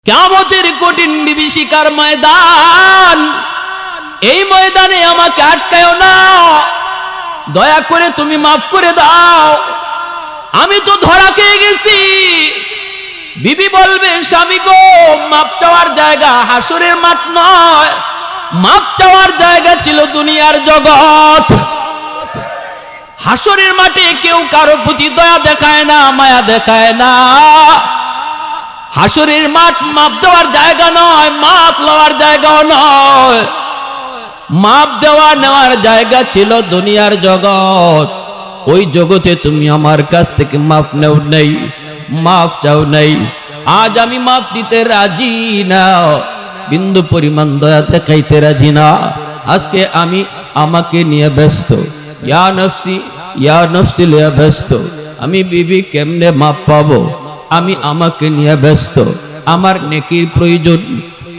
কিয়ামতের কঠিন বিভীষিকার ময়দান, এই ময়দানে আমাকে আটকায়ও না, দয়া করে তুমি মাফ করে দাও, আমি তো ধরা খেয়ে গেছি। বিবি বলবে, স্বামী গো, মাপ চাওয়ার জায়গা হাসরের মাঠ নয়, মাপ চাওয়ার জায়গা ছিল দুনিয়ার জগৎ। হাসরের মাঠে কেউ কারো প্রতি দয়া দেখায় না, মায়া দেখায় না। হাসরের মাঠ মাপ দেওয়ার জায়গা নয়, মাপ লওয়ার জায়গাও নয়, মাপ দেওয়া নেওয়ার জায়গা ছিল দুনিয়ার জগৎ। ওই জগতে তুমি আমার কাছ থেকে মাপ নেও নাই, মাপ চাও নাই। আজ আমি মাপ দিতে রাজি না, বিন্দু পরিমাণ দয়া দেখাইতে রাজি না। আজকে আমি আমাকে নিয়ে ব্যস্ত, ইয়া নফসি লিয়া ব্যস্ত। আমি বিবি কেমনে মাপ পাবো, আমি আমাকে নিয়ে ব্যস্ত। আমার নেকির প্রয়োজন,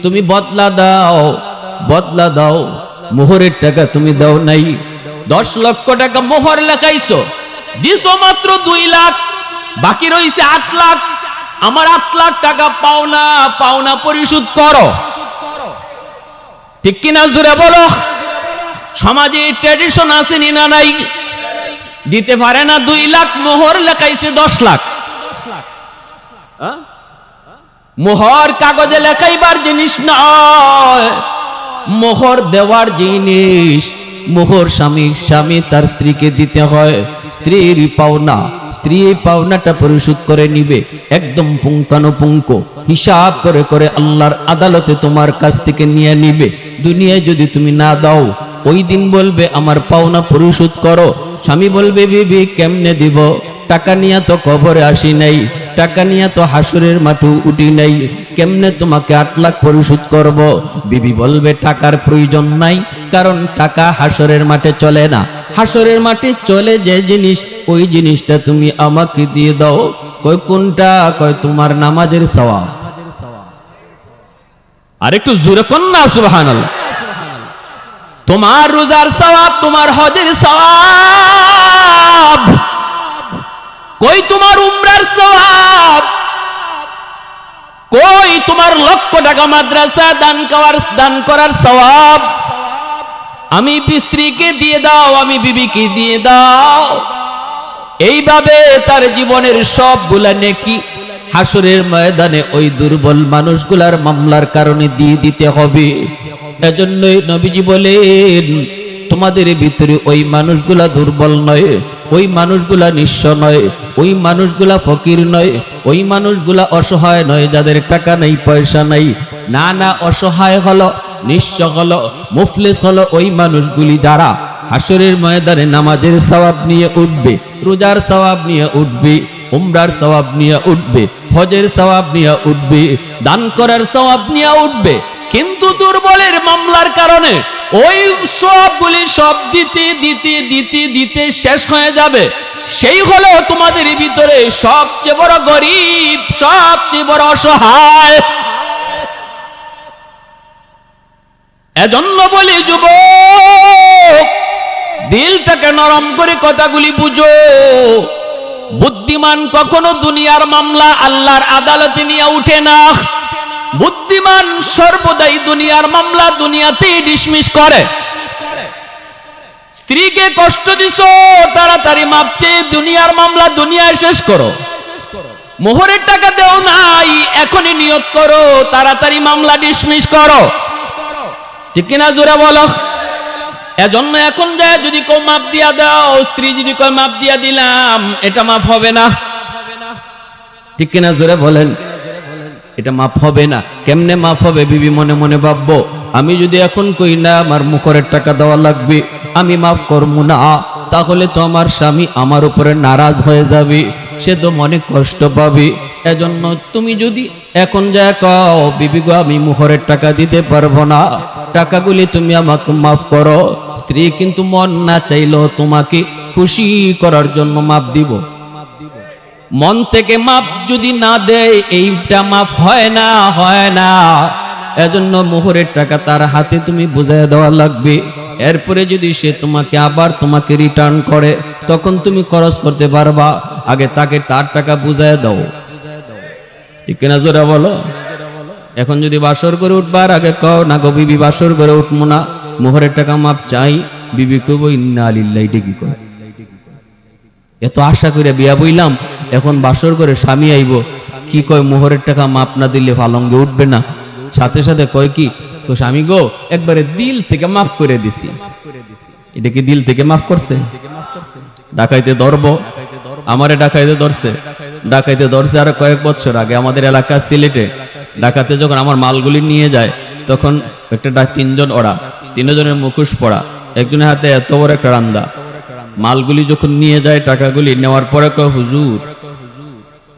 তুমি বদলা দাও, বদলা দাও। মোহরের টাকা তুমি দাও নাই, 10 লক্ষ টাকা মোহর লেখাইছো, দিছো মাত্র 2 লাখ, বাকি রইছে 8 লাখ। আমার 8 লাখ টাকা পাওনা, পাওনা পরিশোধ করো। ঠিক কিনা জোরে বলো। সমাজে ট্র্যাডিশন আছে না নাই? দিতে পারে না 2 লাখ, মোহর লেখাইছে 10 লাখ। মোহর কাগজে লেখাইবার জিনিস নয়, মোহর দেওয়ার জিনিস। মোহর স্বামী তার স্ত্রীকে দিতে হয়, স্ত্রীর পাওনা, স্ত্রী পাওনাটা পরিশোধ করে নিবে একদম পুঙ্খানুপুঙ্খ হিসাব করে করে আল্লাহর আদালতে তোমার কাছ থেকে নিয়ে নিবে। দুনিয়ায় যদি তুমি না দাও, ওই দিন বলবে আমার পাওনা পরিশোধ করো। স্বামী বলবে, বিবি কেমনে দিব, টাকা নিয়ে তো কবরে আসি নাই, টাকা নিয়ে তো হাসরের মাঠে উঠি নাই, কেমনে তোমাকে 8 লাখ পরিশোধ করব। বিবি বলবে, টাকার প্রয়োজন নাই, কারণ টাকা হাসরের মাঠে চলে না। হাসরের মাঠে চলে যে জিনিস, ওই জিনিসটা তুমি আমাকে দিয়ে দাও। কই কোনটা? কয় তোমার নামাজের সওয়াব। আর একটু জোরে কোন না সুবহানাল্লাহ। তোমার রোজার সওয়াব, তোমার হজের সওয়াব। কই তোমার উমরার সওয়াব, কই তোমার লক্ষ টাকা মাদ্রাসা দান করার সওয়াব। আমি স্ত্রীকে দিয়ে দাও, আমি বিবিকে দিয়ে দাও। এইভাবে তার জীবনের সবগুলা নেকি হাসরের ময়দানে ওই দুর্বল মানুষগুলার মামলার কারণে দিয়ে দিতে হবে। এজন্যই নবীজি বলেন, তোমাদের ভিতরে ওই মানুষগুলা দুর্বল নয়, ওই মানুষগুলা নিঃস্ব নয়, ওই মানুষগুলা ফকির নয়, ওই মানুষগুলা অসহায় নয়, যাদের টাকা নাই পয়সা নাই। না না, অসহায় হলো, নিঃস্ব হলো, মুফলিস হলো ওই মানুষগুলি যারা হাসরের ময়দানে নামাজের সওয়াব নিয়ে উঠবে, রোজার সওয়াব নিয়ে উঠবে, উমরার সওয়াব নিয়ে উঠবে, হজের সওয়াব নিয়ে উঠবে, দান করার সওয়াব নিয়ে উঠবে। কিন্তু দুর্বলের মামলার কারণে ওই সবগুলি সব দিতে দিতে দিতে দিতে শেষ হয়ে যাবে। সেই হলো তোমাদের ভিতরে সবচেয়ে বড় গরিব, সবচেয়ে বড় অসহায়। এজন্য বলি যুবক, দিলটাকে নরম করে কথাগুলি বুঝো। বুদ্ধিমান কখনো দুনিয়ার মামলা আল্লাহর আদালতে নিয়ে উঠে না। বুদ্ধিমান সর্বদাই দুনিয়ার মামলা দুনিয়াতেই ডিসমিস করে। স্ত্রীকে কষ্ট দিছো, তাড়াতাড়ি মাপ চেয়ে দুনিয়ার মামলা দুনিয়ায় শেষ করো। মোহরের টাকা দেও নাই, এখনই নিয়ত করো, তাড়াতাড়ি মামলা ডিসমিস করো। ঠিক কিনা জোরে বলো। এজন্য এখন যায় যদি কেউ মাপ দিয়া দাও, স্ত্রী যদি কয় মাপ দিয়া দিলাম, এটা মাপ হবে না। ঠিক কিনা জোরে বলেন, এটা মাফ হবে না। কেমনে মাফ হবে? বিবি মনে মনে ভাববো, আমি যদি এখন কই না আমার মুখরের টাকা দেওয়া লাগবে, আমি মাফ করবো না, তাহলে তো আমার স্বামী আমার উপরে নারাজ হয়ে যাবে, সে তো মনে কষ্ট পাবে। এজন্য তুমি যদি এখন যা কও, বিবি গো আমি মুখরের টাকা দিতে পারবো না, টাকাগুলি তুমি আমাকে মাফ করো। স্ত্রী কিন্তু মন না চাইলেও তোমাকে খুশি করার জন্য মাফ দিব। মন থেকে মাপ যদি না দেয়, এইটা মাপ হয় না, হয় না। এজন্য মোহরের টাকা তার হাতে তুমি বুঝাই দেওয়া লাগবে। এরপরে যদি সে তোমাকে আবার তোমাকে রিটার্ন করে, তখন তুমি খরচ করতে পারবা। আগে তাকে তার টাকা বুঝাই দাও। ঠিক কিনা জোরে বলো। এখন যদি বাসর করে উঠবার আগে কও না গো বিবি বাসর করে উঠবো না, মোহরের টাকা মাপ চাই, বিবি কইব ইন্না লিল্লাহি, এটা কি কয়? এত আশা করে বিয়া বইলাম, এখন বাসর করে স্বামী আইব, কি কয় মোহরের টাকা মাপ না দিলে পালঙ্গে উঠবে না। সাথে সাথে কয় কি, তো স্বামী গো একবারে দিল থেকে মাফ করে দিছি। এটা কি দিল থেকে মাফ করছে? ডাকাইতে ধরবো, আমারে ডাকাইতে ধরছে, ডাকাইতে ধরছে আর কয়েক বছর আগে আমাদের এলাকা সিলেটে। ডাকাতে যখন আমার মালগুলি নিয়ে যায়, তখন একটা তিনজন ওরা, তিনজনের মুখোশ পড়া, একজনের হাতে এত বড় একটা রান্দা। মালগুলি যখন নিয়ে যায়, টাকাগুলি নেওয়ার পরে কয় হুজুর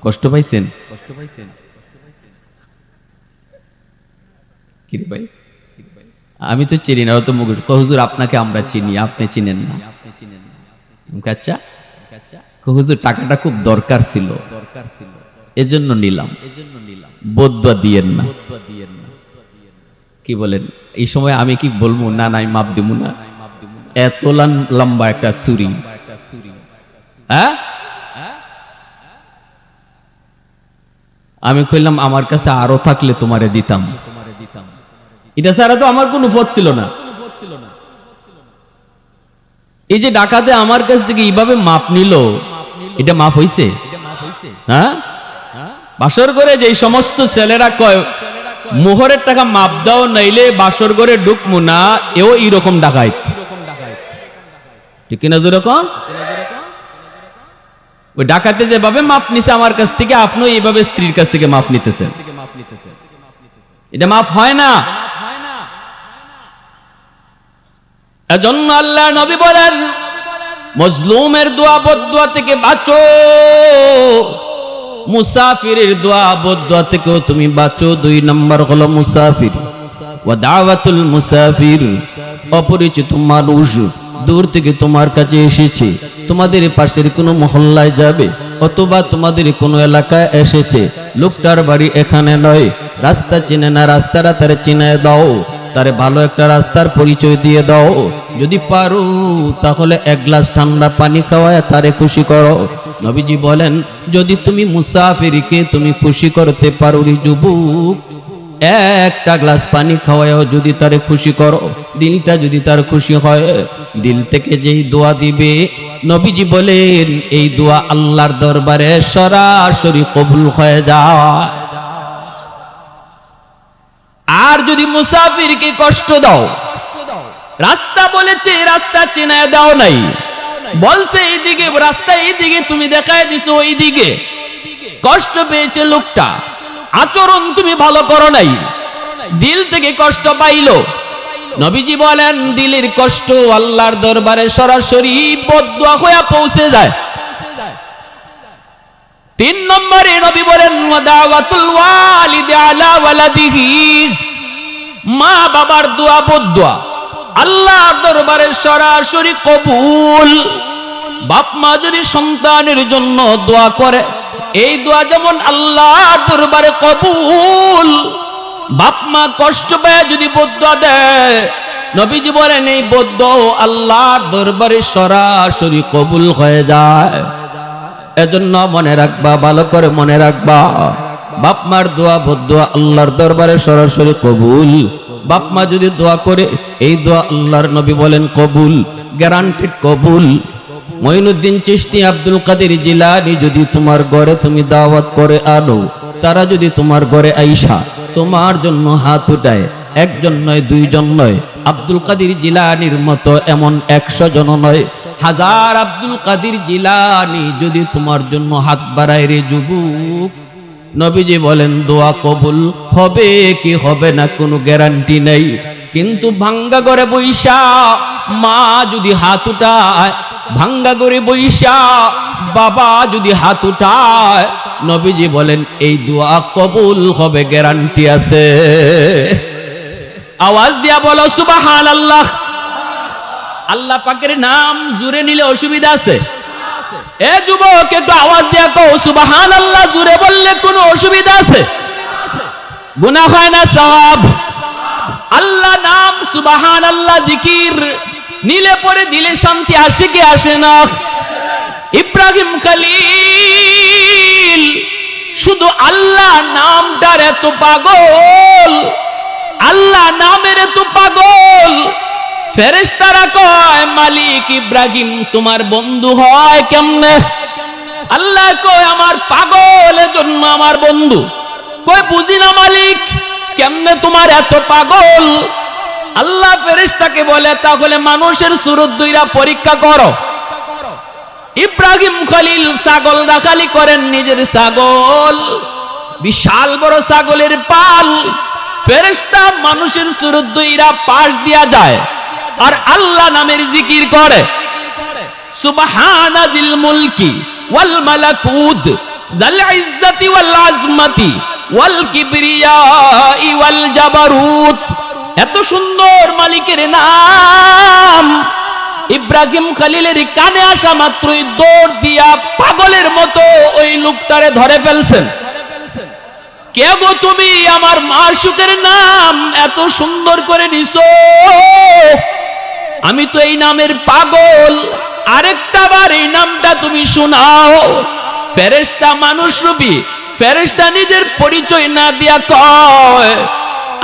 কষ্ট পাইছেন? কি রে ভাই, আমি তো চিনি না, ও তো মুখোশ। হুজুর আপনাকে আমরা চিনি, আপনি চিনেন না। আচ্ছা হুজুর টাকাটা খুব দরকার ছিল, এজন্য নিলাম, বদুয়া দিয়েন না। কি বলেন? এই সময় আমি কি বলবো? না না আমি মাপ দিব না। এত লম্বা একটা ছুরি, হ্যাঁ? আমি কইলাম আমার কাছে আরো থাকলে তোমারে দিতাম, এটা ছাড়া তো আমার কোনো পথ ছিল না। এই যে ডাকাতে আমার কাছ থেকে এইভাবে মাপ নিল, এটা মাপ হইছে? হ্যাঁ, বাসর করে যে সমস্ত ছেলেরা কয় মোহরের টাকা মাপ দাও নাইলে বাসর করে ঢুকমু না, এও এইরকম ডাকাইত, ঠিক কিনা? যেরকম ওই ডাকাতে যেভাবে মাপ নিছে আমার কাছ থেকে, আপনিও এইভাবে স্ত্রীর কাছ থেকে মাপ নিতেছেন, এটা মাপ হয় না। এজন্য আল্লাহ নবী বলেন মজলুমের দোয়া বদদুয়া থেকে বাঁচো, মুসাফিরের দোয়া বদদুয়া থেকেও তুমি বাঁচো। 2 নম্বর হলো মুসাফির ওয়া দাওয়াতুল মুসাফির, অপরিচিত মানুষ দূর থেকে তোমার কাছে এসেছে, তোমাদের পাশের কোনো মহল্লায় যাবে অথবা তোমাদের কোনো এলাকায় এসেছে, লোকটার বাড়ি এখানে নয়, রাস্তা চিনে না, রাস্তাটা তারে চিনায় দাও, তারে ভালো একটা রাস্তার পরিচয় দিয়ে দাও। যদি পারো তাহলে 1 গ্লাস ঠান্ডা পানি খাওয়ায় তারে খুশি করো। নবীজি বলেন যদি তুমি মুসাফিরকে তুমি খুশি করতে পারো রে যুবক, 1টা গ্লাস পানি খাওয়ায়ও যদি তারে খুশি করো, দিলটা যদি তার খুশি হয়, দিল থেকে যেই দোয়া দিবে নবীজি বলেন এই দোয়া আল্লাহর দরবারে সরাসরি কবুল হয়ে যায়। আর যদি মুসাফিরকে কষ্ট দাও, রাস্তা বলেছে রাস্তা চিনায় দাও নাই, বলছে এইদিকে রাস্তা, এইদিকে তুমি দেখায় দিছো ওইদিকে, কষ্ট পেয়েছে লোকটা, আচরণ তুমি ভালো করো নাই, দিল থেকে কষ্ট পাইলো, নবীজি বলেন দিলের কষ্ট আল্লাহর দরবারে সরাসরি বদদুয়া হয়ে পৌঁছে যায়। 3 নম্বরে নবী বলেন ওয়াদাওয়াতুল ওয়ালিদি আলা ওয়ালাদিহি, মা বাবার দোয়া বদদুয়া আল্লাহর দরবারে সরাসরি কবুল। বাপ মা যদি সন্তানের জন্য দোয়া করে, এই দোয়া যেমন আল্লাহর দরবারে কবুল, বাপ মা কষ্ট পায় যদি বদদুয়া দেয়, নবীজি বলেন এই বদদুয়া আল্লাহর দরবারে সরাসরি কবুল হয়ে যায়। এজন্য মনে রাখবা, ভালো করে মনে রাখবা, বাপ মার দোয়া বদদুয়া আল্লাহর দরবারে সরাসরি কবুল। বাপ মা যদি দোয়া করে, এই দোয়া আল্লাহর নবী বলেন কবুল, গ্যারান্টেড কবুল। মঈনুদ্দিন চিশতি, আব্দুল কাদের জিলানী যদি তোমার ঘরে তুমি দাওয়াত করে আনো, তারা যদি তোমার ঘরে আইসা তোমার জন্য হাত উঠায়, 1 জন নয় 2 জন নয়, আব্দুল কাদের জিলানীর মতো এমন 100 জন নয়, 1000 আব্দুল কাদের জিলানী যদি তোমার জন্য হাত বাড়ায় রে যুবক, নবীজি বলেন দোয়া কবুল হবে কি হবে না কোনো গ্যারান্টি নেই। কিন্তু ভাঙ্গা ঘরে বইসা মা যদি হাত উঠায়, ভাঙ্গা ঘরে বইসা বাবা যদি হাত উঠায়, নবীজি বলেন এই দোয়া কবুল হবে, গ্যারান্টি আছে। আওয়াজ দিয়া বলো সুবহানাল্লাহ। আল্লাহ পাকের নাম জুড়ে নিলে অসুবিধা আছে? এ যুবক একটু আওয়াজ দিয়া কও সুবহানাল্লাহ, জুড়ে বললে কোনো অসুবিধা আছে? গুনাহ হয় না, সওয়াব। আল্লাহ নাম সুবহানাল্লাহ জিকির নিলে পরে দিলে শান্তি আসে কি আসে না? ইব্রাহিম খলিল শুধু আল্লাহ নামটার এত পাগল, আল্লাহ নামের তো পাগল। ফেরেশতারা কয় মালিক ইব্রাহিম তোমার বন্ধু হয় কেমনে? আল্লাহ কয় আমার পাগলের জন্য আমার বন্ধু। কয় বুঝি না মালিক, কেমনে তোমার এত পাগল? আল্লাহ ফেরেশতাকে বলে তাহলে মানুষের সুরত দুইরা পরীক্ষা করো। ইব্রাহিম খলিল ছাগল রাখালি করেন, নিজের ছাগল, বিশাল বড় ছাগলের পাল। ফেরেশতা মানুষের সুরত দুইরা পাশ দিয়া যায় আর আল্লাহ নামের জিকির করে। সুবহানাজিল মুলকি ওয়াল মালাকুত যাল ইজ্জতি ওয়াল আজমতি ওয়াল কিবরিয়াই ওয়াল জাবারুত। এত সুন্দর মালিকের নাম ইব্রাহিম খলিলের কানে আসা মাত্রই দৌড় দিয়া পাগলের মতো ওই লোকটারে ধরে ফেলছেন। কে গো তুমি? আমার মাশউকের নাম এত সুন্দর করে নিছো, আমি তো এই নামের পাগল, আরেকটা বার এই নামটা তুমি শোনাও। ফেরেশতা মানুষ রূপী ফেরেশতা নিজের পরিচয় না দিয়া কয়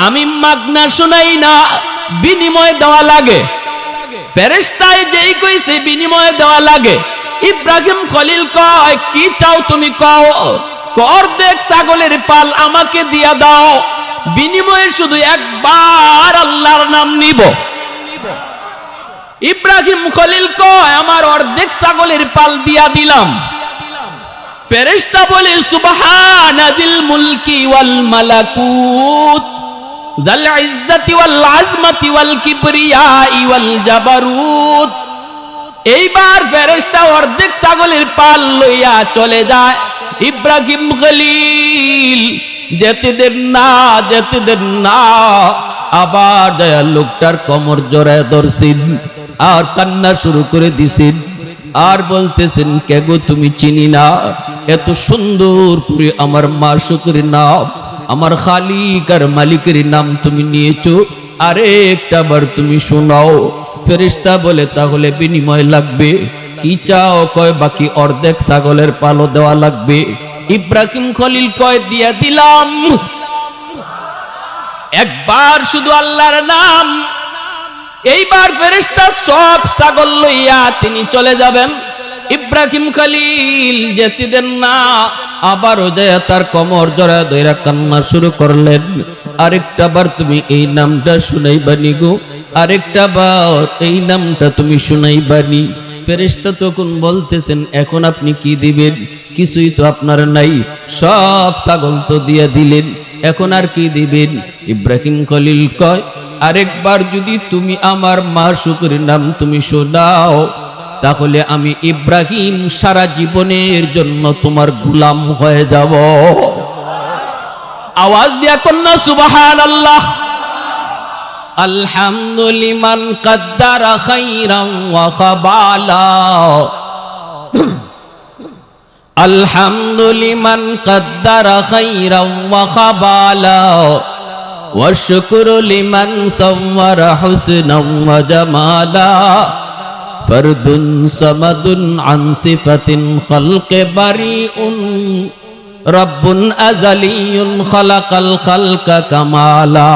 আমি মাগনা শোনাই না, বিনিময় দেওয়া লাগে। ফেরেশতায় যেই কইছে বিনিময় দেওয়া লাগে। ইব্রাহিম খলিল কয় কি চাও তুমি কও? অর্ধেক ছাগলের পাল আমাকে দিয়া দাও, বিনিময়ে শুধু একবার আল্লাহর নাম নিব। ইব্রাহিম খলিল কয় আমার অর্ধেক ছাগলের পাল দিয়া দিলাম। ফেরেশতা বলে সুবহানাজিল মুলকি ওয়াল মালাকুত যাল ইজ্জতি ওয়াল আজমতি ওয়াল কিবরিয়াই ওয়াল জাবারুত। এইবার ফেরেশতা অর্ধেক ছাগলের পাল লইয়া চলে যায়। ইব্রাহিম খলিল যেতে দেন না, যেতে দেন না। আবার দয়াল লোকটার কোমর জড়ায় ধরছেন আর কান্না শুরু করে দিছেন আর বলতেছেন কে গো তুমি? চিনি না, এত সুন্দর করে আমার মাশউকের নাম, আমার খালিক আর মালিকের নাম তুমি নিয়েছো, আরে একটা বার তুমি শোনাও। ফেরেশতা বলে তাহলে বিনিময় লাগবে, কি চাও? কয় বাকি অর্ধেক ছাগলের পালও দেওয়া লাগবে। ইব্রাহিম খলিল কয় দিয়া দিলাম, একবার শুধু আল্লাহর নাম। এইবার ফেরেশতা সব ছাগল লইয়া তিনি চলে যাবেন। ইব্রাহিম খলিল যেতে দেন না, আবারও যায় তার কোমর জড়ায় ধইরা কান্না শুরু করলেন। আরেকটা বার তুমি এই নামটা শুনাইবানি গো, আরেকটা বার এই নামটা তুমি শুনাইবানি। ফেরেশতা তখন বলতেছেন এখন আপনি কি দিবেন? কিছুই তো আপনার নাই, সব ছাগল তো দিয়া দিলেন, এখন আর কি দিবেন? ইব্রাহিম খলিল কয় আরেকবার যদি তুমি আমার মাশউকের নাম তুমি শোনাও, তাহলে আমি ইব্রাহিম সারা জীবনের জন্য তোমার গোলাম হয়ে যাব। আওয়াজ দিয়া কন্যা সুবহানাল্লাহ। আলহামদুলিমান কদ্দারা খাইরান ওয়া খাবালা, আলহামদুলিমান কদ্দারা খাইরান ওয়া খাবালা, ওয়া শুকরু লিমান সাওয়ারা হুসনান ওয়া জামালা, ফরদুন সামাদুন আন সিফাতিন খালকে বারিউন, রব্বুন আযালিয়ুন খালাকাল খালকা কামালা,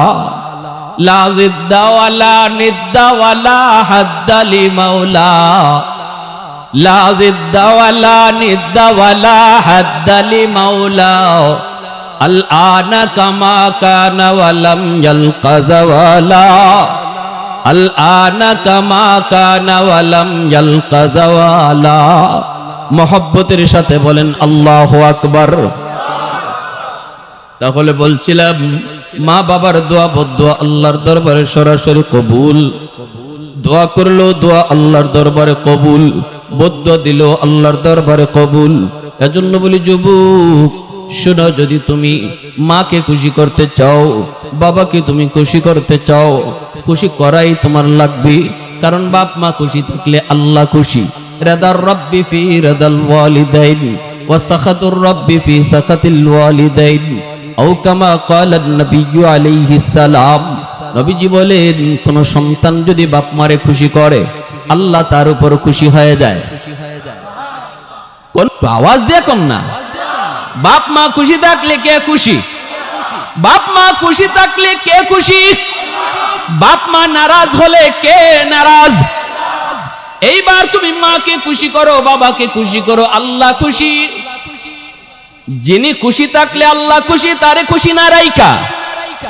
লা জিদ্দা ওয়ালা নিদ্দা ওয়ালা হাদ্দা লিমাওলা, লা জিদ্দা ওয়ালা নিদ্দা ওয়ালা হাদ্দা লিমাওলা, আল আনা কামা কানা ওয়ালাম ইয়ালকা যাওয়ালা, আল আনা কামা কানা ওয়ালাম ইয়ালকা যাওয়ালা। মহব্বতের সাথে বলেন আল্লাহু আকবার। তাহলে বলছিলাম মা বাবার দোয়া বদদোয়া আল্লাহর দরবারে সরাসরি কবুল, দোয়া করলো দোয়া আল্লাহর দরবারে কবুল, বদদোয়া দিল আল্লাহর দরবারে কবুল। এজন্য বলি যুবক শোনো, যদি তুমি মাকে খুশি করতে চাও, বাবাকে তুমি খুশি করতে চাও, খুশি করাই তোমার লাগবে, কারণ বাপ মা খুশি থাকলে আল্লাহ খুশি। রাদার রব্বি ফি রাদাল ওয়ালিদাইন ওয়া সাখাতুর রব্বি ফি সাখাতিল ওয়ালিদাইন, আও কামা ক্বালা নবী আলাইহিস সালাম। নবীজি বলেন কোন সন্তান যদি বাপ মারে খুশি করে আল্লাহ তার উপর খুশি হয়ে যায়। কোন আওয়াজ দিয়ে কোন না, বাপ মা খুশি থাকলে কে খুশি? বাপ মা খুশি থাকলে কে খুশি? বাপ মা নারাজ হলে কে নারাজ? এইবার তুমি মাকে খুশি করো, বাবাকে খুশি করো, আল্লাহ খুশি। যিনি খুশি থাকলে আল্লাহ খুশি, তারে খুশি না রাইকা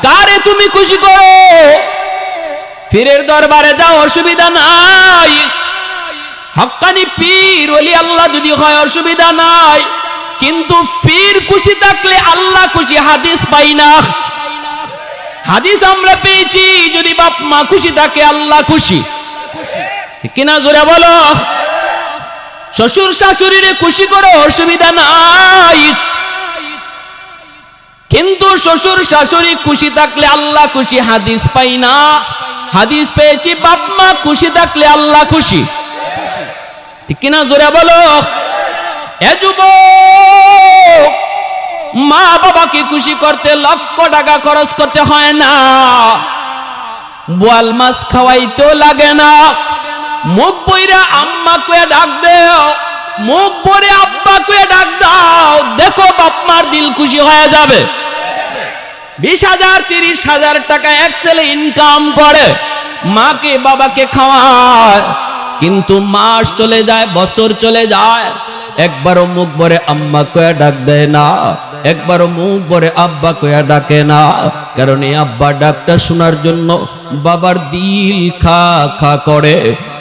কারে তুমি খুশি করো? পীরের দরবারে যাও, অসুবিধা নাই। হক্কানি পীর ওলি আল্লাহ যদি হয়, অসুবিধা নাই। কিন্তু পীর খুশি থাকলে আল্লাহ খুশি, হাদিস পাই না। হাদিস আমরা পেয়েছি, যদি বাপ মা খুশি থাকে আল্লাহ খুশি। কিনা জোরে বলো। শ্বশুর শাশুড়িরে খুশি করো, অসুবিধা নাই। কিন্তু শ্বশুর শাশুড়ি খুশি থাকলে আল্লাহ খুশি, হাদিস পাই না। হাদিস পেয়েছি বাপ মা খুশি থাকলে আল্লাহ খুশি। ঠিক কিনা জোরে বলো। এ যুবক, মা বাবাকে খুশি করতে লক্ষ টাকা খরচ করতে হয় না, বোয়াল মাছ খাওয়াইতেও লাগে না। মুখ বইরা আম্মা কয়ে ডাক দেও, মুখ ভরে আব্বা কয়ে ডাক দাও, দেখো বাপ মার দিল খুশি হয়ে যাবে। 20,000 30,000 টাকা এক ছেলে ইনকাম করে, মাকে বাবাকে খাওয়ায়, কিন্তু মাস চলে যায়, বছর চলে যায়, একবারও মুখ ভরে আম্মা কয়ে ডাক দেয় না, একবারও মুখ ভরে আব্বা কয়ে ডাকে না। কারণ এই আব্বা ডাকটা শোনার জন্য বাবার দিল খা খা করে।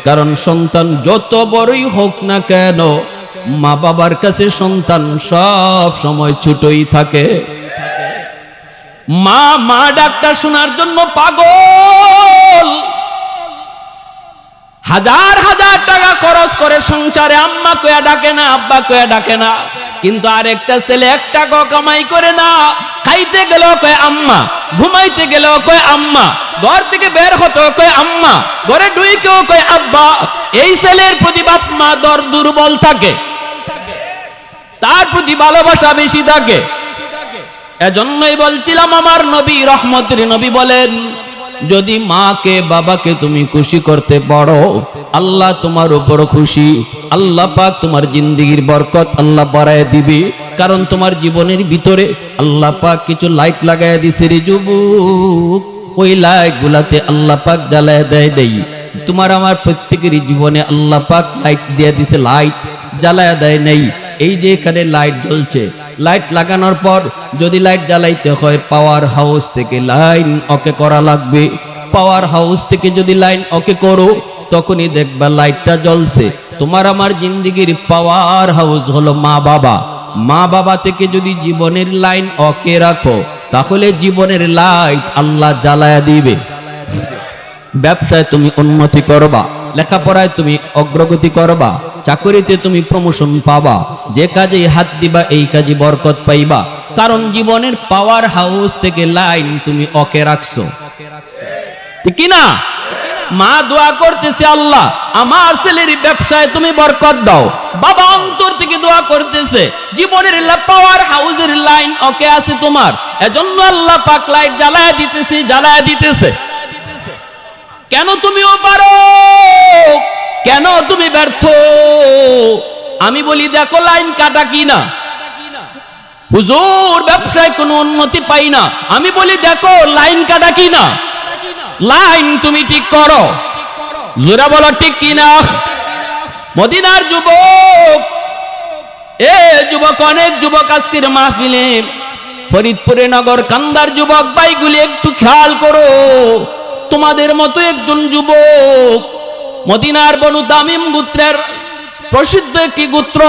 কারণ সন্তান যত বড়ই হোক না কেন, মা বাবার কাছে সন্তান সব সময় ছোটই থাকে। মা মা ডাকটা শোনার জন্য পাগল, হাজার হাজার টাকা খরচ করে সংসারে, আম্মা কয়া ডাকে না, আব্বা কয়া ডাকে না। কিন্তু আরেকটা ছেলে 1 টাকা কামাই করে না, খাইতে গেল কয় আম্মা, ঘুমাইতে গেল কয় আম্মা, ঘর থেকে বের হতো কয় আম্মা, ঘরে ঢুকেও কয় আব্বা। এই ছেলের প্রতি বাপ মা দুর্বল থাকে, তার প্রতি ভালোবাসা বেশি থাকে। এজন্যই বলছিলাম, আমার নবী রহমতের নবী বলেন, যদি মাকে বাবাকে তুমি খুশি করতে পারো, আল্লাহ তোমার উপর খুশি। আল্লাহ পাক তোমার জিন্দেগির বরকত আল্লাহ বাড়ায় দিবে। কারণ তোমার জীবনের ভিতরে আল্লাহ পাক কিছু লাইট লাগায় দিছে রে যুবক, ওই লাইট গুলাতে আল্লাহ পাক জ্বালায় দেয়। তোমার আমার প্রত্যেকেরই জীবনে আল্লাহ পাক লাইট দিয়ে দিছে, লাইট জ্বালায় দেয় নেই। এই যে এখানে লাইট জ্বলছে, লাইট লাগানোর পর যদি লাইট জ্বালাইতে হয়, পাওয়ার হাউস থেকে লাইন ওকে করা লাগবে। পাওয়ার হাউস থেকে যদি লাইন ওকে করো, তখনই দেখবা লাইটটা জ্বলছে। তোমার আমার জিন্দেগির পাওয়ার হাউস হলো মা বাবা। মা বাবা থেকে যদি জীবনের লাইন ওকে রাখো, তাহলে জীবনের লাইট আল্লাহ জ্বালায়া দিবে। ব্যবসায় তুমি উন্নতি করবা, লেখাপড়ায় তুমি অগ্রগতি করবা, চাকরিতে তুমি প্রমোশন পাবা, যে কাজে হাত দিবা এই কাজে বরকত পাইবা। কারণ জীবনের পাওয়ার হাউস থেকে লাইন তুমি ওকে রাখছো। ঠিক না? মা দোয়া করতেছে, আল্লাহ আমার ছেলের ব্যবসায় তুমি বরকত দাও। বাবা অন্তর থেকে দোয়া করতেছে, জীবনের পাওয়ার হাউসের লাইন ওকে আছে তোমার, এজন্য আল্লাহ পাক লাইট জ্বালায়া দিতেছে, জ্বালায়া দিতেছে। কেন তুমিও পারো, কেন তুমি ব্যর্থ? আমি বলি দেখো লাইন কাটা কিনা। হুজুর ব্যবসায় কোনো উন্নতি পাই না, আমি বলি দেখো লাইন কাটা কিনা। লাইন তুমি ঠিক করো, জোরে বলো ঠিক কিনা। মদিনার যুবক, এ যুবক, অনেক যুবক আজকের মাহফিলে, ফরিদপুরে নগর কান্দার যুবক ভাইগুলি একটু খেয়াল করো। তোমাদের মতো একজন যুবক মদিনার বনু তামিম গোত্রের প্রসিদ্ধ একটি গোত্র,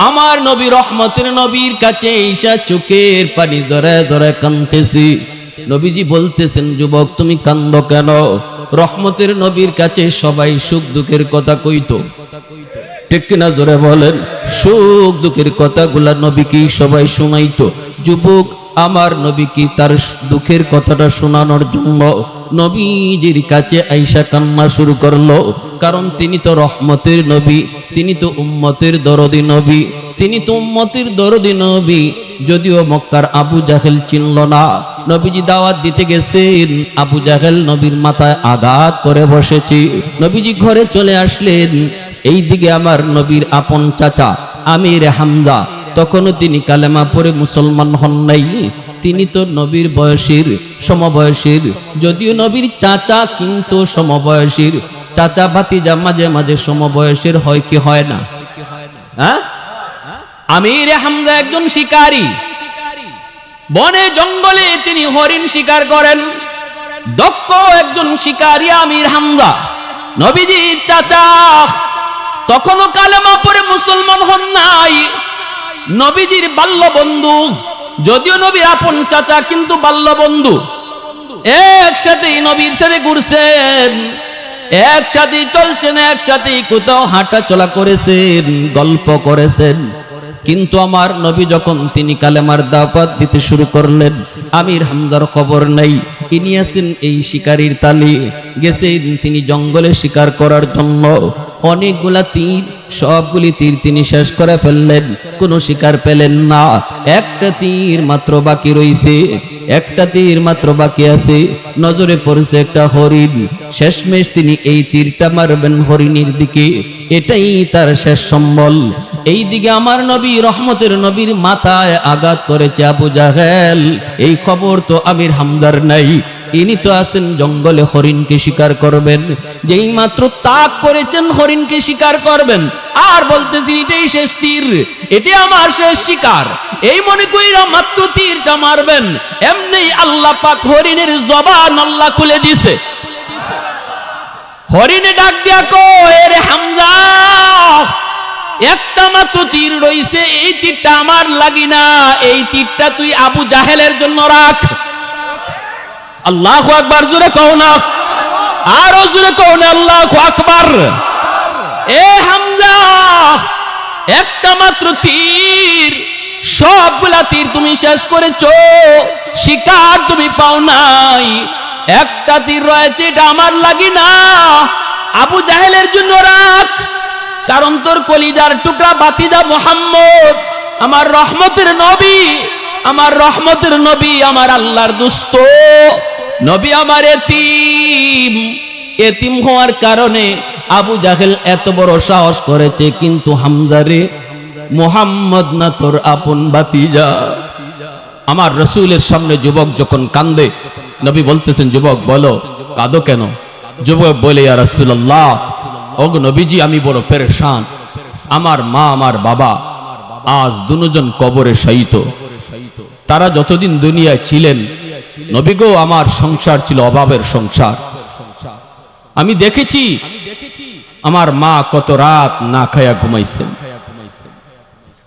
আমার নবী রহমতের নবীর কাছে ঈশা চোখের পানি ধরে ধরে কাঁদতেছি। নবীজি বলতেছেন, যুবক তুমি কান্দো কেন? রহমতের নবীর কাছে সবাই সুখ দুঃখের কথা কইতো, ঠিক কিনা জোরে বলেন? সুখ দুঃখের কথাগুলা নবীকে সবাই শোনাইতো। যুবক আমার নবী কি তার দুঃখের কথাটা শোনানোর জন্য নবীজির কাছে আইসা কান্না শুরু করলো। কারণ তিনি তো রহমতের নবী, তিনি তো উম্মতের দরদি নবী, তিনি তো উম্মতের দরদি নবী। যদিও মক্কার আবু জাহেল চিনল না, নবীজি দাওয়াত দিতে গেছেন, আবু জাহেল নবীর মাথায় আঘাত করে বসেছে। নবীজি ঘরে চলে আসলেন। এই দিকে আমার নবীর আপন চাচা আমির হামজা, তখনও তিনি কালেমা পড়ে মুসলমান হন নাই। তিনি তো নবীর বয়সীর সমবয়সীর, যদিও নবীর চাচা কিন্তু সমবয়সীর। চাচা ভাতিজা মাঝে মাঝে সমবয়সের হয় কি হয় না? হ্যাঁ, আমির হামজা একজন শিকারী, বনে জঙ্গলে তিনি হরিণ শিকার করেন, দক্ষ একজন শিকারী আমির হামজা। নবীজির চাচা তখনও কালেমা পড়ে মুসলমান হন নাই, নবীজির বাল্য বন্ধু, যদিও নবীর আপন চাচা কিন্তু বাল্য বন্ধু। একসাথেই নবীর সাথে ঘুরছেন, একসাথে চলছেন, একসাথে কোথাও হাঁটা চলা করেছেন, গল্প করেছেন। কিন্তু আমার নবী যখন তিনি কালেমার দাওয়াত দিতে শুরু করলেন, আমির হামজার খবর নাই। ইনি আছেন এই শিকারীর তালে, গেছেন তিনি জঙ্গলে শিকার করার জন্য। অনেকগুলা তীর, সবগুলি তীর তিনি শেষ করে ফেললেন, কোনো শিকার পেলেন না। একটা তীর মাত্র বাকি রইছে, একটা তীর মাত্র বাকি আছে। নজরে পড়েছে একটা হরিণ, শেষমেশ তিনি এই তীরটা মারবেন হরিণীর দিকে, এটাই তার শেষ সম্বল। এই দিকে আমার নবী রহমতের নবীর মাথায় আঘাত করেছে আবু জাহেল। এই খবর তো আমির হামদার নাই, ইনি তো আছেন জঙ্গলে হরিণকে শিকার করবেন। যেই মাত্র তাক করেছেন হরিণকে শিকার করবেন, আর বলতেছেন এটাই শেষ তীর, এটি আমার শেষ শিকার, এই মনে কইরা মাত্র তীরটা মারবেন, এমনি আল্লাহ পাক হরিণের জবান আল্লাহ খুলে দিছে। হরিণে ডাক দিয়া কয়, রে হামজা, একটা মাত্র তীর রইছে, এই তীরটা আমার লাগি না, এই তীরটা তুই আবু জাহেলের জন্য রাখ। আল্লাহু আকবার, জোরে কও না, আরো জোরে কও না, আল্লাহু আকবার। এ হামজা, একটা মাত্র তীর, সবগুলা তীর তুমি শেষ করেছো, শিকার তুমি পাও নাই, একটা তীর রয়েছে, এটা আমার লাগি না, আবু জাহেলের জন্য রাখ। কারণ তোর কলিজার টুকরা ভাতিজা মুহাম্মদ, আমার রহমতের নবী, আমার রহমতের নবী, আমার আল্লাহর দোস্ত নবী আমার এতিম, এতিম হওয়ার কারণে আবু জাহেল এত বড় সাহস করেছে। কিন্তু হামজারে, মুহাম্মদ না তোর আপন ভাতিজা। আমার রাসূলের সামনে যুবক যখন কান্দে, নবী বলতেছেন, যুবক বলো কাঁদো কেন? যুবক বলে, ইয়া রাসূলুল্লাহ, ওগো নবীজি, আমি বড় পেরেশান, আমার মা আমার বাবা আজ দুজন কবরে শায়িত। তারা যতদিন দুনিয়ায় ছিলেন নবী গো, আমার সংসার ছিল অভাবের সংসার। আমি দেখেছি আমার মা কত রাত না খায়া ঘুমাইছেন,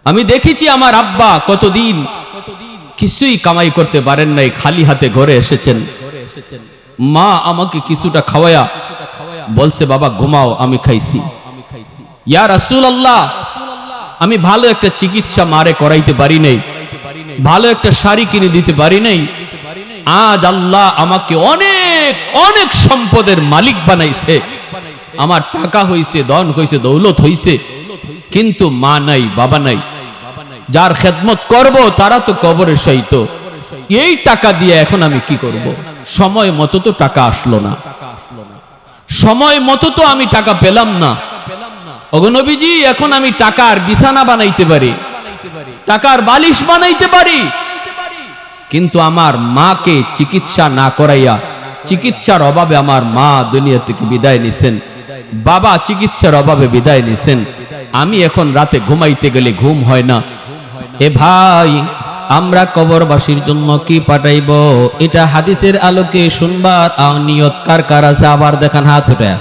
আমি দেখেছি আমার আব্বা কতদিন কিছুই কামাই করতে পারেন নাই, খালি হাতে ঘরে এসেছেন। মা আমাকে কিছুটা খাওয়ায়া বলছে, বাবা ঘুমাও, আমি খাইছি। ইয়া রাসূলুল্লাহ, আমি ভালো একটা চিকিৎসা মারে করাইতে পারি নাই, ভালো একটা শাড়ি কিনে দিতে পারি নাই। আজ আল্লাহ আমাকে অনেক অনেক সম্পদের মালিক বানাইছে, আমার টাকা হইছে, ধন হইছে, দৌলত হইছে, কিন্তু মা নাই, বাবা নাই, যার খেদমত করব তারা তো কবরে শায়িত। এই টাকা দিয়ে এখন আমি কি করব? সময় মতো তো টাকা আসলো না, সময় মতো তো আমি টাকা পেলাম না। ওগো নবীজি, এখন আমি টাকার বিছানা বানাইতে পারি, টাকার বালিশ বানাইতে পারি, কিন্তু আমার মাকে চিকিৎসা না করাইয়া, চিকিৎসার অভাবে আমার মা দুনিয়া থেকে বিদায় নিছেন, বাবা চিকিৎসার অভাবে বিদায় নিছেন, আমি এখন রাতে ঘুমাইতে গেলে ঘুম হয় না। এ ভাই, আমরা কবরবাসীর জন্য কি পাঠাইব? এটা হাদিসের আলোকে শুনবার নিয়ত কার কার আছে? আবার দেখান হাত উঠে।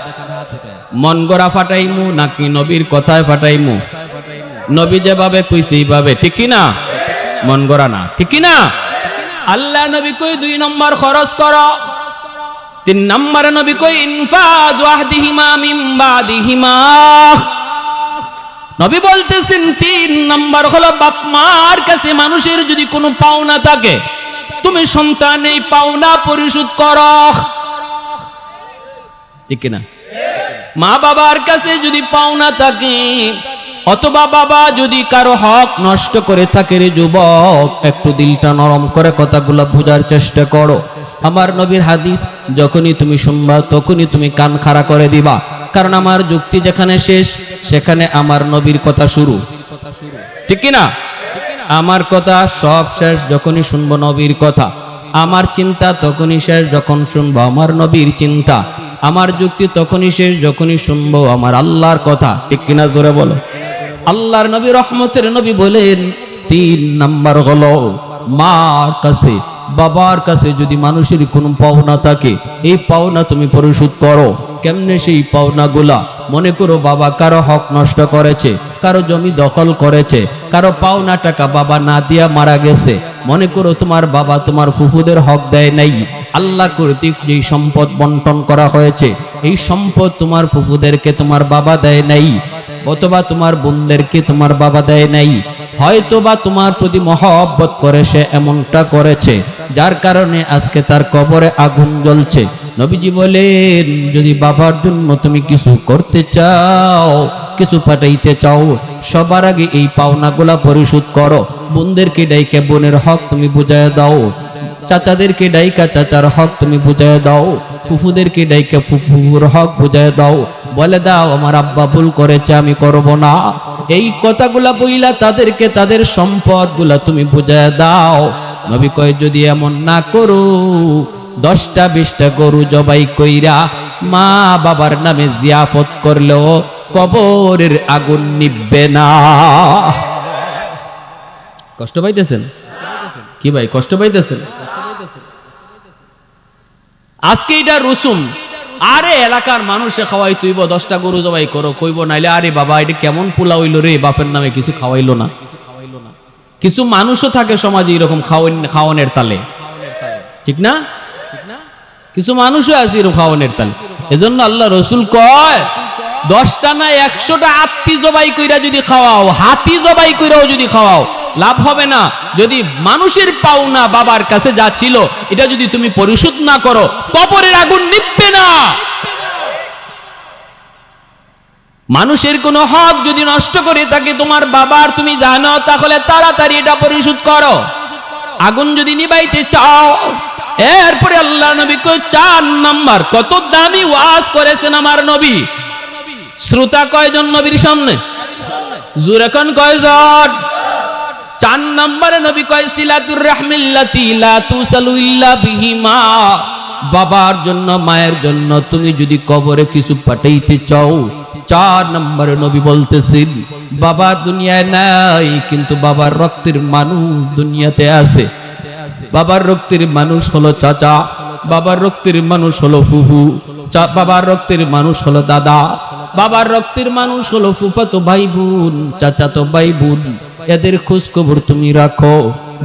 মন গড়া ফাটাইমু নাকি নবীর কথায় ফাটাইমু? নবী যেভাবে কইছে এইভাবে, ঠিক কি না? মন গড়া না, ঠিক কি না? আল্লাহ নবী কই 2 নম্বর খরচ করো, 3 নম্বরে নবী কই ইনফাদু আহদিহিমা মিন বাদিহিমা। নবী বলতেছেন 3 নম্বর হলো বাপ মার কাছে মানুষের যদি কোনো পাওনা থাকে, তুমি সন্তান এই পাওনা পরিশোধ করো, ঠিক না? মা বাবার কাছে যদি পাওনা থাকে, অথবা বাবা যদি কারো হক নষ্ট করে থাকে, রে যুবক, একটু দিলটা নরম করে কথাগুলো বোঝার চেষ্টা করো। আমার নবীর হাদিস যখনই তুমি শুনবা তখনই তুমি কান খাড়া করে দিবা, কারণ আমার যুক্তি যেখানে শেষ সেখানে আমার নবীর কথা শুরু, ঠিক কি না? আমার কথা সব শেষ যখনই শুনবো নবীর কথা, আমার চিন্তা তখনই শেষ যখন শুনবো আমার নবীর চিন্তা, আমার যুক্তি তখনই শেষ যখনই শুনবো আমার আল্লাহর কথা। ঠিক কিনা জোরে বলো। আল্লাহর নবী রহমতের নবী বলেন 3 নাম্বার হলো মার কাছে বাবার কাছে যদি মানুষের কোনো পাওনা থাকে, এই পাওনা তুমি পরিশোধ করো। কেমনে সেই পাওনাগুলা? মনে করো বাবা কারো হক নষ্ট করেছে, কারো জমি দখল করেছে, কারো পাওনা টাকা বাবা না দিয়া মারা গেছে। মনে করো তোমার বাবা তোমার ফুফুদের হক দেয় নাই, আল্লাহ কর্তৃক যেই সম্পদ বন্টন করা হয়েছে, এই সম্পদ তোমার ফুফুদেরকে তোমার বাবা দেয় নাই, অথবা তোমার বোনদেরকে তোমার বাবা দেয় নাই, হয়তোবা তোমার প্রতি মহব্বত করে সে এমনটা করেছে, যার কারণে আজকে তার কবরে আগুন জ্বলছে। নবীজি বলেন যদি বাবার জন্য তুমি কিছু করতে চাও, কিছু পাঠাইতে চাও, সবার আগে এই পাওনাগুলা পরিশোধ করো। বোনদেরকে ডাইকা বোনের হক তুমি বুঝায় দাও, চাচাদেরকে ডাইকা চাচার হক তুমি বুঝায় দাও, ফুফুদেরকে ডাইকা ফুফুর হক বুঝায় দাও। বলে দাও আমার আব্বা ভুল করেছে, আমি করব না। এই কথাগুলা বইলা তাদেরকে তাদের সম্পদগুলা তুমি বুঝায় দাও। নবী কয় যদি এমন না করো, 10টা 20টা গরু জবাই কইরা মা বাবার নামে জিয়াফত করলেও কবরের আগুন নিববে না। কষ্ট পাইতেছেন কি ভাই? কষ্ট পাইতেছেন? আজকে এটা রসুম। আরে এলাকার মানুষে খাওয়াই তুইব 10টা গরু জবাই করো, কইব নাইলে আরে বাবা এটা কেমন পোলা হইলো রে, বাপের নামে কিছু খাওয়াইলো না। কিছু মানুষও থাকে সমাজে এরকম খাওয়ানোর তালে, ঠিক না? কিছু মানুষও আছে এরকম খাওয়ানোর তালে। এজন্য আল্লাহ রসুল কয় 10টা না 100টা আত্মী জবাই কইরা যদি খাওয়াও, হাতি জবাই কইরাও যদি খাওয়াও, লাভ হবে না। যদি মানুষের পাওনা বাবার কাছে যা ছিল এটা যদি তুমি পরিশোধ না করো, কবরের আগুন নিভবে না। মানুষের কোন হক যদি নষ্ট করে থাকে তোমার বাবার, তুমি জানো, তাহলে তাড়াতাড়ি এটা পরিশোধ করো। আগুন যদি নিবাইতে চাও। এরপরে আল্লাহ নবী কয় 4 নাম্বার, কত দামি ওয়াজ করেছেন আমার নবী। শ্রোতা কয়জন নবীর সামনে? জোরে কোন কয়জন? 4 নম্বরে নবী কয় সিলাতুর রাহমিল্লাতি লা তুসালু ইল্লা বিহিমা। বাবার জন্য মায়ের জন্য তুমি যদি কবরে কিছু পাঠাইতে চাও, 4 নম্বরে নবী বলতেছেন বাবা দুনিয়ায় নাই, কিন্তু বাবার রক্তের মানুষ দুনিয়াতে আছে। বাবার রক্তের মানুষ হলো চাচা, বাবার রক্তের মানুষ হলো ফুফু, বাবার রক্তের মানুষ হলো দাদা, বাবার রক্তের মানুষ হলো ফুফাতো ভাই বোন, চাচাতো ভাই বোন। এদের খোঁজ খবর তুমি রাখো।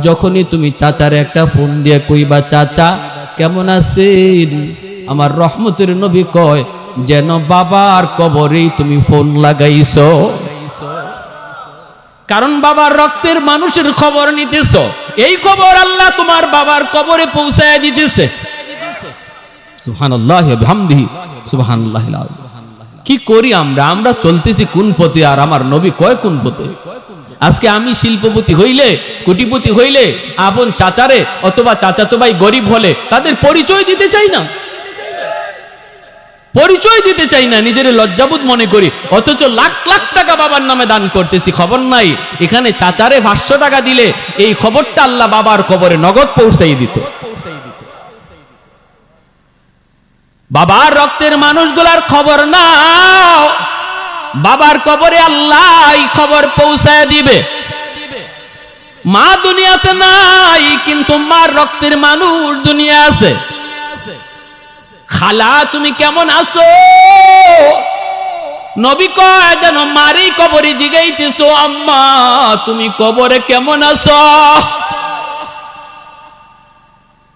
যখনই তুমি চাচার একটা ফোন দিয়ে কইবা চাচা কেমন আছেন, আমার রহমতের নবী কয় যেন বাবার কবরেই তুমি ফোন লাগাইছো। কারণ বাবার রক্তের মানুষের খবর নিতেছো, এই খবর আল্লাহ তোমার বাবার কবরে পৌঁছায় দিতেছে। সুবহানাল্লাহি ওয়া বিহামদিহি সুবহানাল্লাহিল আযীম। কি করি আমরা? আমরা চলতেছি কোন পথে, আর আমার নবী কয় কোন পথে। আজকে আমি শিল্পপতি হইলে, কোটিপতি হইলে, আপন চাচারে অথবা চাচাতো ভাই গরিব হলে তাদের পরিচয় দিতে চাই না, পরিচয় দিতে চাই না, নিজের লজ্জাবোধ মনে করি। অথচ লাখ লাখ টাকা বাবার নামে দান করতেছি, খবর নাই। এখানে চাচারে 500 টাকা দিলে এই খবরটা আল্লাহ বাবার কবরে নগদ পৌঁছাই দিত। বাবার রক্তের মানুষগুলার খবর নাও, বাবার কবরে আল্লাহ এই খবর পৌঁছায় দিবে। মা দুনিয়াতে নাই, কিন্তু মার রক্তের মানুষ দুনিয়া আছে। খালা তুমি কেমন আছো? নবী কয় যেন মারি কবরে জিগাইতেছো আম্মা তুমি কবরে কেমন আছো।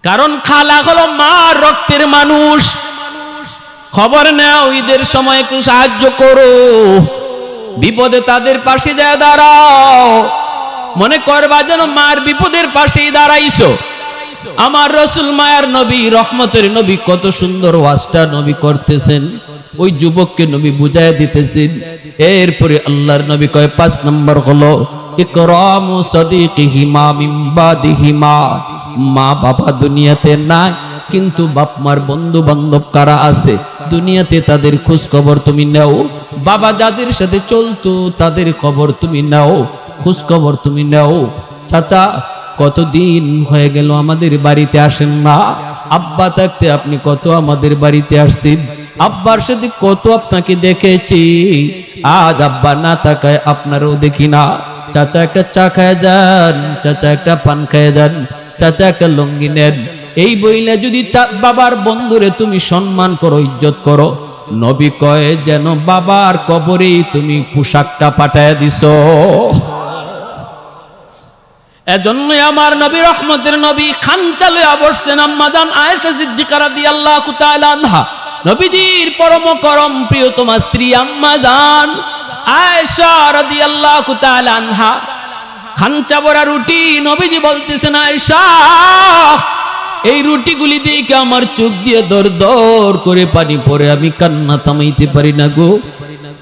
কারণ খালা হলো মার রক্তের মানুষ। খবর নাও, ঈদের সময় একটু সাহায্য করো, বিপদে তাদের পাশে যায় দাঁড়াও। মনে করবা যেন মার বিপদের পাশেই দাঁড়াইছো। আমার রাসূল মায়ার নবী রহমতের নবী কত সুন্দর ওয়াজটা নবী করতেছেন, ওই যুবককে নবী বুঝায় দিতেছেন। এরপরে আল্লাহর নবী কয় 5 নম্বর হলো ইকরামু সাদিকিহিমা মিন বাদিহিমা। মা বাবা দুনিয়াতে নাই, কিন্তু বাপ মার বন্ধু বান্ধব কারা আছে দুনিয়াতে তাদের খোঁজ খবর তুমি নাও। বাবা যাদের সাথে চলতো তাদের খবর তুমি নাও, খোঁজ খবর তুমি নাও। চাচা কতদিন হয়ে গেল আমাদের বাড়িতে আসেন না, আব্বা থাকতে আপনি কত আমাদের বাড়িতে আসছেন, আব্বার সাথে কত আপনাকে দেখেছি, আজ আব্বা না তাকায় আপনারও দেখি না। চাচা একটা চা খায় যান, চাচা একটা পান খায় যান, চাচা একটা লুঙ্গি নেন। এই বইলে যদি বাবার বন্ধুরে তুমি সম্মান করো, ইজ্জত করো, নবী কয় যেন বাবার কবরে তুমি পোশাকটা পাঠায় দিছো। এজন্যই আমার নবী রহমতের নবী খানচা লইয়া বসছেন আম্মা জান আয়েশা সিদ্দিকা রাদিয়াল্লাহু তাআলা আনহা, নবীজির পরম করম প্রিয়তমা স্ত্রী আম্মা জান আয়েশা রাদিয়াল্লাহু তাআলা আনহা খানচা ভরা রুটি, নবীজি বলতেছেন আয়েশা এই রুটিগুলি দেখে আমার চোখ দিয়ে দর দর করে পানি পড়ে, আমি কান্না থামাইতে পারি না গো।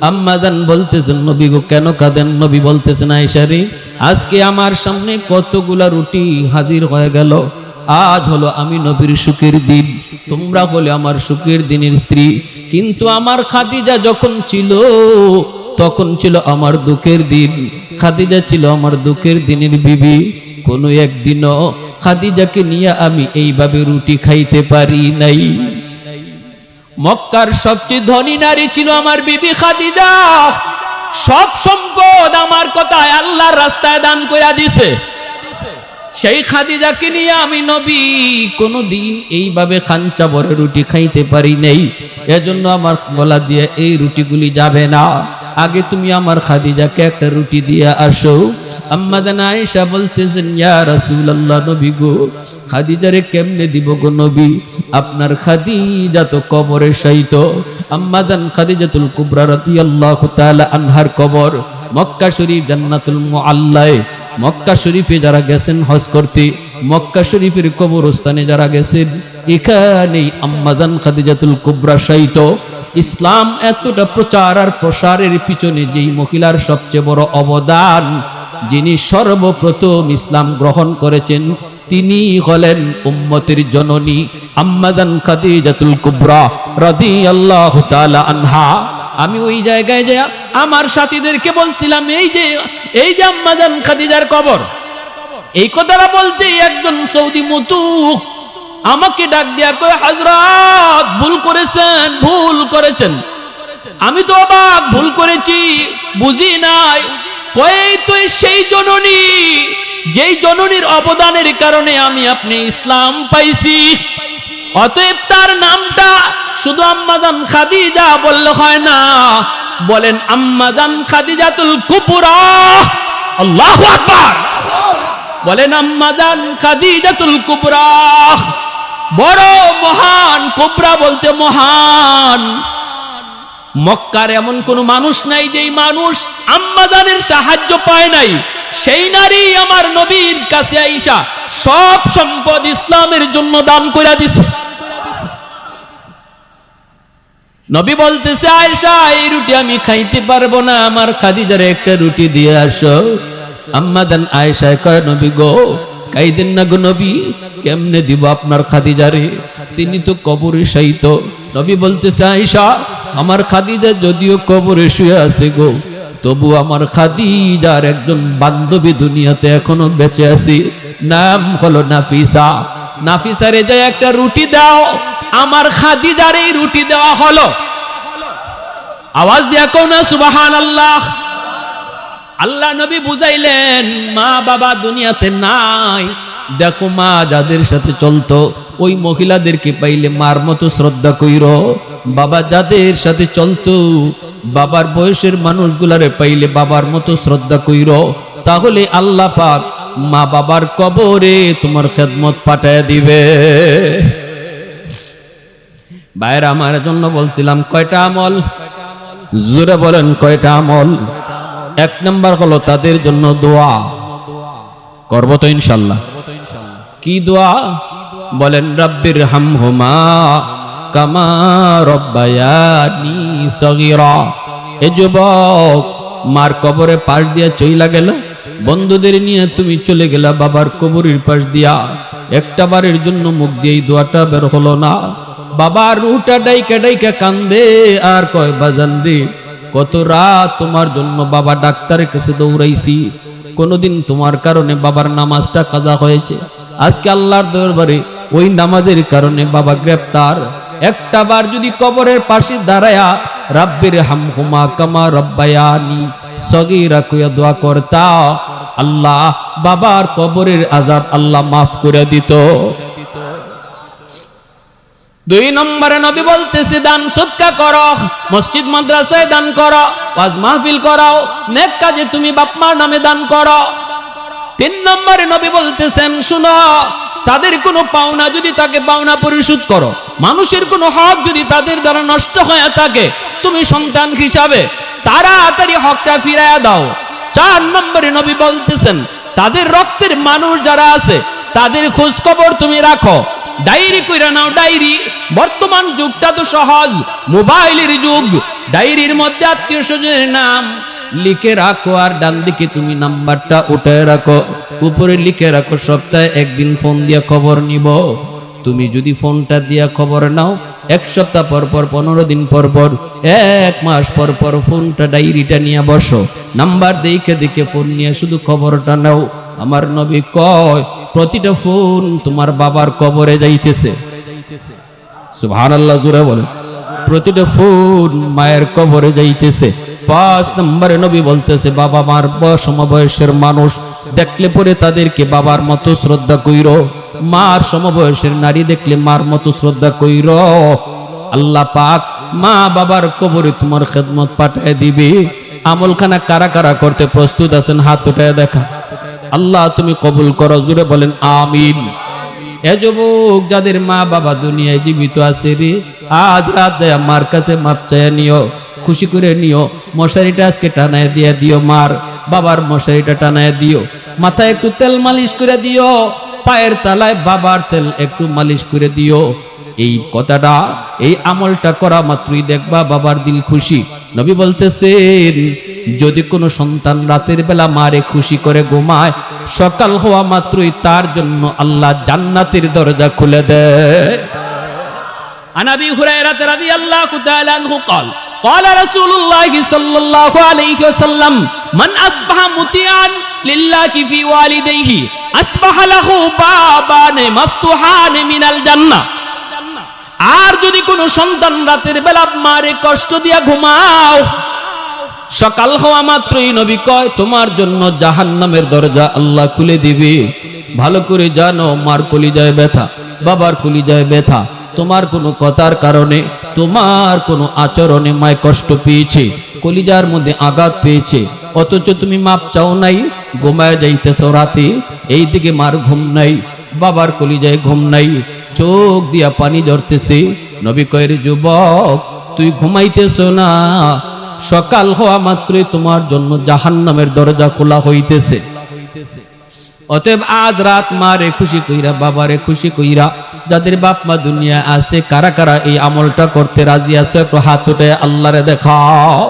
আম্মা জান বলতেছেন নবী গো কেন কাঁদেন? নবী বলতেছেন আয়েশা রে, আজকে আমার সামনে কতগুলা রুটি হাজির হয়ে গেল, আজ হলো আমি নবীর সুখের দিন, তোমরা হলে আমার সুখের দিনের স্ত্রী, কিন্তু আমার খাদিজা যখন ছিল তখন ছিল আমার দুঃখের দিন, খাদিজা ছিল আমার দুঃখের দিনের বিবি। কোনো একদিনও খাদিজাকে নিয়ে আমি এইভাবে রুটি খাইতে পারি নাই। মক্কার সবচেয়ে ধনী নারী ছিল আমার বিবি খাদিজা, সব সম্পদ আমার কথায় আল্লাহর রাস্তায় দান কইরা দিছে। সেই খাদিজাকে নিয়ে আমি নবী কোনদিন এইভাবে খানচা ভরে রুটি খাইতে পারি নাই, এজন্য আমার গলা দিয়ে এই রুটিগুলি যাবে না, আগে তুমি আমার খাদিজাকে একটা রুটি দিয়ে আসো। আম্মা জান আয়েশা বলতেছেন ইয়া রাসূলুল্লাহ, নবী গো খাদিজারে কেমনে দিব গো নবী, আপনার খাদিজা তো কবরে শায়িত। আম্মা জান খাদিজাতুল কুবরা রাদিয়াল্লাহু তাআলা আনহার কবর মক্কা শরীফ জান্নাতুল মুআল্লায়, মক্কা শরীফে যারা গেছেন হজ করতে, মক্কা শরীফের কবরস্থানে যারা গেছেন, এখানেই আম্মা জান খাদিজাতুল কুবরা শায়িত। ইসলাম এতটা প্রচার আর প্রসারের পিছনে যেই মহিলার সবচেয়ে বড় অবদান, যিনি সর্বপ্রথম ইসলাম গ্রহণ করেছেন, তিনি হলেন উম্মতের জননী আম্মা জান খাদিজাতুল কুবরা রাদিয়াল্লাহু তাআলা আনহা। আমি ওই জায়গায় যে আমার সাথীদেরকে বলছিলাম এই যে আম্মা জান খাদিজার কবর, এই কথাটা বলতে একজন সৌদি মতুক আমাকে ডাক দিয়া কয় হযরত ভুল করেছেন। আমি তো অবাক, ভুল করেছি, বুঝি নাই। কয় তো সেই জননী, যেই জননীর অবদানের কারণে আমি আপনি ইসলাম পাইছি, অতএব তার নামটা শুধু আম্মা জান খাদিজা বললে হয় না, বলেন আম্মা জান খাদিজাতুল কুবরা। আল্লাহু আকবার, বলেন আম্মা জান খাদিজাতুল কুবরা, বড় মহান, কুবরা বলতে মহান। মক্কার এমন কোন মানুষ নাই যেই মানুষ আম্মা জানের সাহায্য পায় নাই। সেই নারী আমার নবীর কাছে আইসা সব সম্পদ ইসলামের জন্য দান করে দিছে। নবী বলতেছে আয়েশা এই রুটি আমি খাইতে পারবো না, আমার খাদিজারে একটা রুটি দিয়ে আসো। আম্মা জান আয়েশা কয় নবী গো খাইতেন না গো নবী, কেমনে দিব আপনার খাদিজারে, তিনি তো কবরে শায়িত। নবী বলতেছে আয়েশা আমার খাদিজা যদিও কবরে শুয়ে আছে গো, তবু আমার খাদিজার একজন বান্ধবী দুনিয়াতে এখনো বেঁচে আছে, নাম হলো নাফিসা। নাফিসারে যে একটা রুটি দাও, আমার খাদিজার এই রুটি দেওয়া হলো। আওয়াজ দিয়া কও না সুবহানাল্লাহ। আল্লাহ নবী বুঝাইলেন মা বাবা দুনিয়াতে নাই, দেখো মা যাদের সাথে চলতো ওই মহিলাদেরকে পাইলে মার মতো শ্রদ্ধা কইরো, বাবা যাদের সাথে চলতো বাবার বয়সের মানুষগুলারে পাইলে বাবার মতো শ্রদ্ধা কইরো, তাহলে আল্লাহ পাক মা বাবার কবরে তোমার খেদমত পাঠায় দিবে। ভাইরা আমার জন্য বলছিলাম কয়টা আমল, জোরে বলেন কয়টা আমল? এক নাম্বার হলো তাদের জন্য দোয়া করব তো ইনশাআল্লাহ। কি দোয়া? বলেন রাব্বির হামহুমা কামা রব্বায়ানি সগীরা। এ যুবক মার কবরে পাশ দিয়া চইলা গেল, বন্ধুদের নিয়ে তুমি চলে গেলা বাবার কবরের পাশ দিয়া, একটা বারের জন্য মুখ দিয়ে এই দোয়াটা বের হলো না। বাবার রুটা ডাইকা ডাইকা কান্দে আর কয় বাজান রে কত রাত তোমার জন্য বাবা ডাক্তারের কাছে দৌড়াইছি, কোনোদিন তোমার কারণে বাবার নামাজটা কাজা হয়েছে, আজকে আল্লাহর দরবারে ওই নামাজের কারণে বাবা গ্রেফতার। একটা বার যদি কবরের পাশে দাঁড়ায়া রাব্বির হামহুমা কামা রব্বায়ানি সগীরা কইয়া দোয়া করতা, আল্লাহ বাবার কবরের আযাব আল্লাহ মাফ করে দিত। 2 নম্বরে নবী বলতেছে দান সদকা করো, মসজিদ মাদ্রাসায় দান করো, ওয়াজ মাহফিল করো, নেক কাজে তুমি বাপ মার নামে দান করো। 3 নম্বরে নবী বলতেছেন শুনো, তাদের কোনো পাওনা যদি তাকে পাওনা পরিশোধ করো, মানুষের কোনো হক যদি তাদের দ্বারা নষ্ট হয়ে থাকে তুমি সন্তান হিসাবে তাড়াতাড়ি হকটা ফিরাইয়া দাও। 4 নম্বরে নবী বলতেছেন তাদের রক্তের মানুষ যারা আছে তাদের খোঁজ খবর তুমি রাখো, ডায়েরি কইরা নাও। ডায়েরি, বর্তমান যুগটা তো সহজ, মোবাইলের যুগ। ডায়েরির মধ্যে আত্মীয় স্বজনের নাম লিখে রাখো, আর ডান দিকে তুমি নাম্বারটা উঠায় রাখো, উপরে লিখে রাখো সপ্তাহে একদিন ফোন দিয়া খবর নিব। তুমি যদি ফোনটা দিয়া খবর নাও 1 সপ্তাহ পর পর, 15 দিন পর পর, 1 মাস পর পর ফোনটা ডায়েরিটা নিয়ে বসো, নাম্বার দেখে দেখে ফোন নিয়ে শুধু খবরটা নাও। আমার নবী কয় প্রতিটা ফোন তোমার বাবার কবরে যাইতেছে। সুবহানাল্লাহ, জোরে বলেন। প্রতিটা ফোন মায়ের কবরে যাইতেছে। 5 নম্বরে নবী বলতেছে বাবা মার সমবয়সের মানুষ দেখলে পরে তাদেরকে বাবার মতো শ্রদ্ধা কইরো, মার সমবয়সের নারী দেখলে মার মতো শ্রদ্ধা কইরো। আল্লাহ পাক মা বাবার কবরে তোমার খেদমত পাঠায় দিবে। আমলখানা কারা কারা করতে প্রস্তুত আছেন হাত উঠায় দেখা। আল্লাহ তুমি কবুল করো, জুড়ে বলেন আমিন। এ যুবক যাদের মা বাবা দুনিয়ায় জীবিত আছে রে, আজ রাতে আমার কাছে মাপ চাইয়া নিও, খুশি করে নিও। মশারিটা আজকে টানায় দিয়ে দিও, মার বাবার মশারিটা টানায় দিও, মাথায় একটু তেল মালিশ করে দিও, পায়ের তলায় বাবার তেল একটু মালিশ করে দিও। এই কথাটা, এই আমলটা করা মাত্রই দেখবা বাবার দিল খুশি। নবী বলতেছেন যদি কোনো সন্তান রাতের বেলা মারে খুশি করে ঘুমায়, সকাল হওয়া মাত্রই তার জন্য আল্লাহ জান্নাতের দরজা খুলে দেয়। আন আবি হুরায়রা রাদিয়াল্লাহু তাআলা আনহু قال قال رسول الله صلى الله عليه وسلم من اصبح مطيعا لله في والديه اصبح له بابان مفتوحان من الجنه। আর যদি কোনো সন্তান রাতের বেলা মারে কষ্ট দিয়া ঘুমাও, সকাল হওয়া মাত্রই নবী কয় তোমার জন্য জাহান্নামের দরজা আল্লাহ খুলে দিবে। ভালো করে জানো, মার কলিজায় ব্যথা, বাবার কলিজায় ব্যথা, তোমার কোনো কথার কারণে, তোমার কোনো আচরণে মায় কষ্ট পেয়েছে, কলিজার মধ্যে আঘাত পেয়েছে, অথচ তুমি মাপ চাও নাই, ঘুমায় যাইতেছ রাতে, এই দিকে মার ঘুম নাই, বাবার কলিজায় ঘুম নাই, চোখ দিয়া পানি ঝরতেছে। নবী কয় রে যুবক, তুই ঘুমাইতেছ না, সকাল হওয়া মাত্রই তোমার জন্য জাহান্নামের দরজা খোলা হইতেছে। অতএব আজ রাত মারে খুশি কইরা, বাবারে খুশি কইরা, যাদের বাপ মা দুনিয়া আছে, কারা কারা এই আমলটা করতে রাজি আছো একটু হাত উঠে আল্লাহরে দেখাও।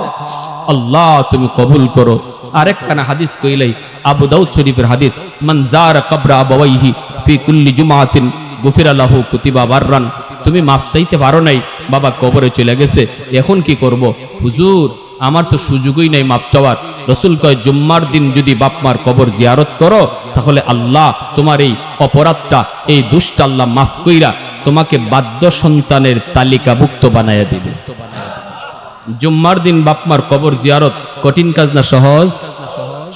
আল্লাহ তুমি কবুল করো। আরেকখানা হাদিস কইলাই, আবু দাউদ শরীফের হাদিস, মান যারা কবরা আবাওয়াইহি ফি কুল্লি জুমাতিন গুফিরা লাহু কুতিবা বাররান। তুমি মাফ চাইতে পারো নাই, বাবা কবরে চলে গেছে, এখন কি করব? হুজুর আমার তো সুযোগই নাই মাপ চাওয়ার। রসুল কয় জুম্মার দিন যদি বাপ মার কবর জিয়ারত করো, তাহলে আল্লাহ তোমার এই অপরাধটা, এই দুষ্ট আল্লাহ মাফ কইরা তোমাকে বাধ্য সন্তানের তালিকাভুক্ত বানায়া দিবে। জুম্মার দিন বাপ মার কবর জিয়ারত কঠিন কাজ না সহজ?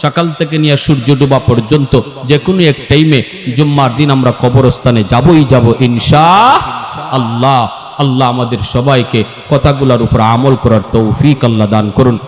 সকাল থেকে নিয়ে সূর্য ডোবা পর্যন্ত যে কোনো এক টাইমে জুম্মার দিন আমরা কবরস্থানে যাবই যাব ইনশাআল্লাহ। আল্লাহ আমাদের সবাইকে কথাগুলোর উপর আমল করার তৌফিক আল্লাহ দান করুন।